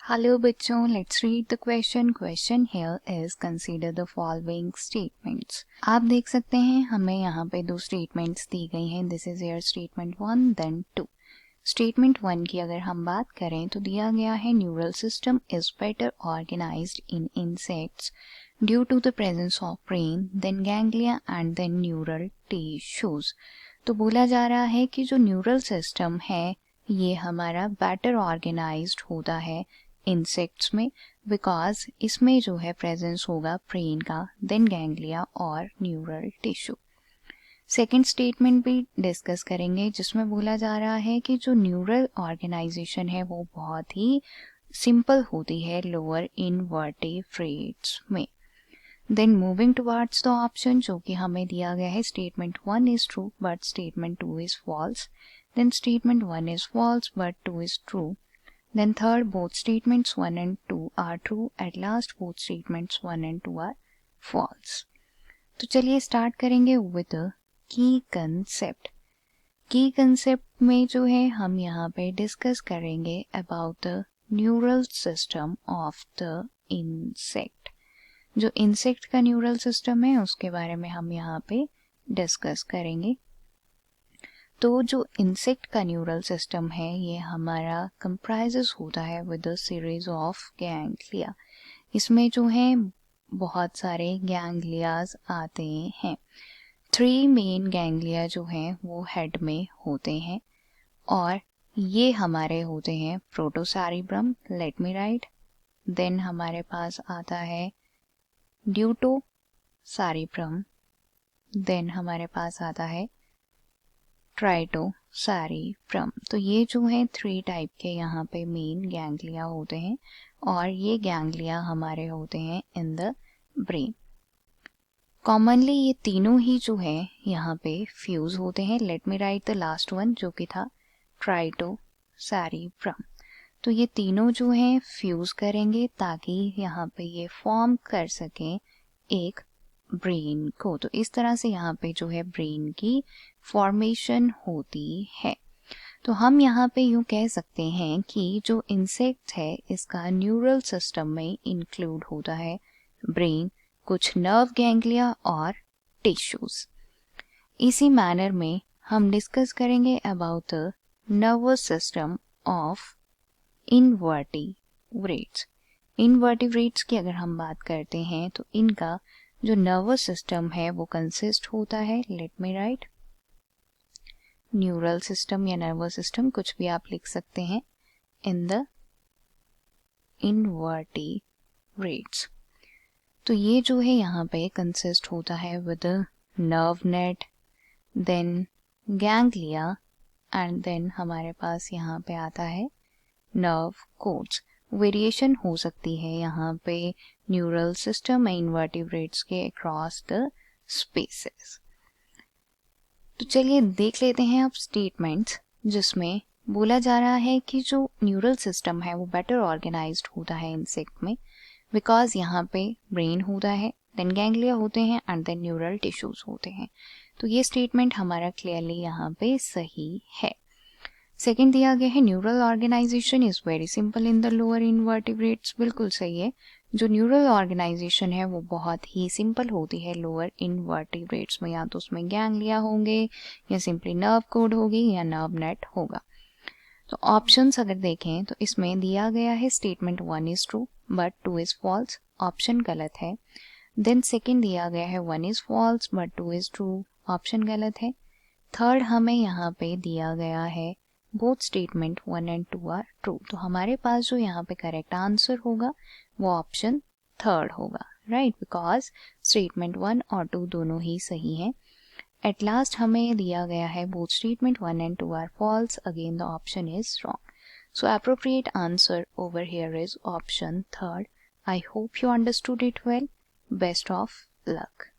Hello बच्चों, let's read the question. Question here is consider the following statements. आप देख सकते हैं हमें यहाँ पे दो स्टेटमेंट्स दी गई हैं। This is your statement 1 then 2। Statement 1 की अगर हम बात करें तो दिया गया है neural system is better organised in insects due to the presence of brain then ganglia and then neural tissues. तो बोला जा रहा है कि जो न्यूरल सिस्टम है ये हमारा बेटर ऑर्गेनाइज्ड होता है इंसेक्ट्स में, बिकॉज इसमें जो है प्रेजेंस होगा ब्रेन का, देन गैंग्लिया और न्यूरल टिश्यू। सेकेंड स्टेटमेंट भी डिस्कस करेंगे जिसमें बोला जा रहा है कि जो न्यूरल ऑर्गेनाइजेशन है वो बहुत ही सिंपल होती है लोअर इनवर्टिब्रेट्स में। Then moving towards the option जो कि हमें दिया गया है, statement 1 is true but statement 2 is false, then statement 1 is false but 2 is true, then third both statements 1 and 2 are true, at last both statements 1 and 2 are false। तो चलिए start करेंगे with की कंसेप्ट। की concept में जो है हम यहाँ पे डिस्कस करेंगे about the neural system of the insect. जो इंसेक्ट का न्यूरल सिस्टम है उसके बारे में हम यहाँ पे डिस्कस करेंगे। तो जो इंसेक्ट का न्यूरल सिस्टम है ये हमारा कंप्राइजेस होता है with a series of ganglia. इसमें जो है बहुत सारे गैंग्लियाज आते हैं। 3 मेन गैंग्लिया जो हैं वो हेड में होते हैं और ये हमारे होते हैं प्रोटोसेरिब्रम, लेट मी राइट। देन हमारे पास आता है ड्यूटोसेरिब्रम, देन हमारे पास आता है ट्राइटोसेरिब्रम। तो ये जो है 3 टाइप के यहाँ पे मेन गैंग्लिया होते हैं और ये गैंग्लिया हमारे होते हैं इन द ब्रेन। कॉमनली ये तीनों ही जो है यहाँ पे फ्यूज होते हैं। Let me right the last one जो कि था ट्राइटोसेरिब्रम। तो ये तीनों जो हैं फ्यूज करेंगे ताकि यहाँ पे ये फॉर्म कर सकें एक ब्रेन को। तो इस तरह से यहाँ पे जो है ब्रेन की फॉर्मेशन होती है। तो हम यहाँ पे यूं कह सकते हैं कि जो इंसेक्ट है इसका न्यूरल सिस्टम में इंक्लूड होता है ब्रेन, कुछ नर्व गैंग्लिया और टिश्यूज। इसी मैनर में हम डिस्कस करेंगे about the nervous system of invertebrates. Invertebrates की अगर हम बात करते हैं तो इनका जो नर्वस सिस्टम है वो कंसिस्ट होता है, let me right, neural system या नर्वस सिस्टम कुछ भी आप लिख सकते हैं, इन द इनवर्टिब्रेट्स। तो ये जो है यहाँ पे कंसिस्ट होता है with nerve net, then ganglia and then हमारे पास यहाँ पे आता है नर्व कोड्स। वेरिएशन हो सकती है यहाँ पे न्यूरल सिस्टम इनवर्टिब्रेट्स के अक्रॉस द स्पेसेस। तो चलिए देख लेते हैं अब स्टेटमेंट्स जिसमें बोला जा रहा है कि जो न्यूरल सिस्टम है वो बेटर ऑर्गेनाइज्ड होता है इंसेक्ट में, बिकॉज यहाँ पे ब्रेन होता है, देन गैंग्लिया होते हैं एंड देन न्यूरल टिश्यूज होते हैं। तो ये स्टेटमेंट हमारा क्लियरली यहाँ पे सही है। सेकेंड दिया गया है neural organisation is very simple in the lower invertebrates. बिल्कुल सही है, जो न्यूरल ऑर्गेनाइजेशन है वो बहुत ही सिंपल होती है लोअर इनवर्टिब्रेट्स में। या तो उसमें गैंग्लिया होंगे या सिंपली नर्व कोड होगी या नर्व नेट होगा। तो ऑप्शंस अगर देखें तो इसमें दिया गया है statement 1 is true but 2 is false, option गलत है। देन सेकेंड दिया गया है 1 is false but 2 is true, option गलत है। थर्ड हमें यहाँ पे दिया गया है both statement 1 and 2 are true. तो हमारे पास जो यहाँ पे करेक्ट आंसर होगा वो ऑप्शन थर्ड होगा, राइट, बिकॉज स्टेटमेंट 1 और 2 दोनों ही सही हैं। एट लास्ट हमें दिया गया है both statement 1 and 2 are false, again the option is wrong. So appropriate answer over here is option third. I hope you understood it well. Best of luck.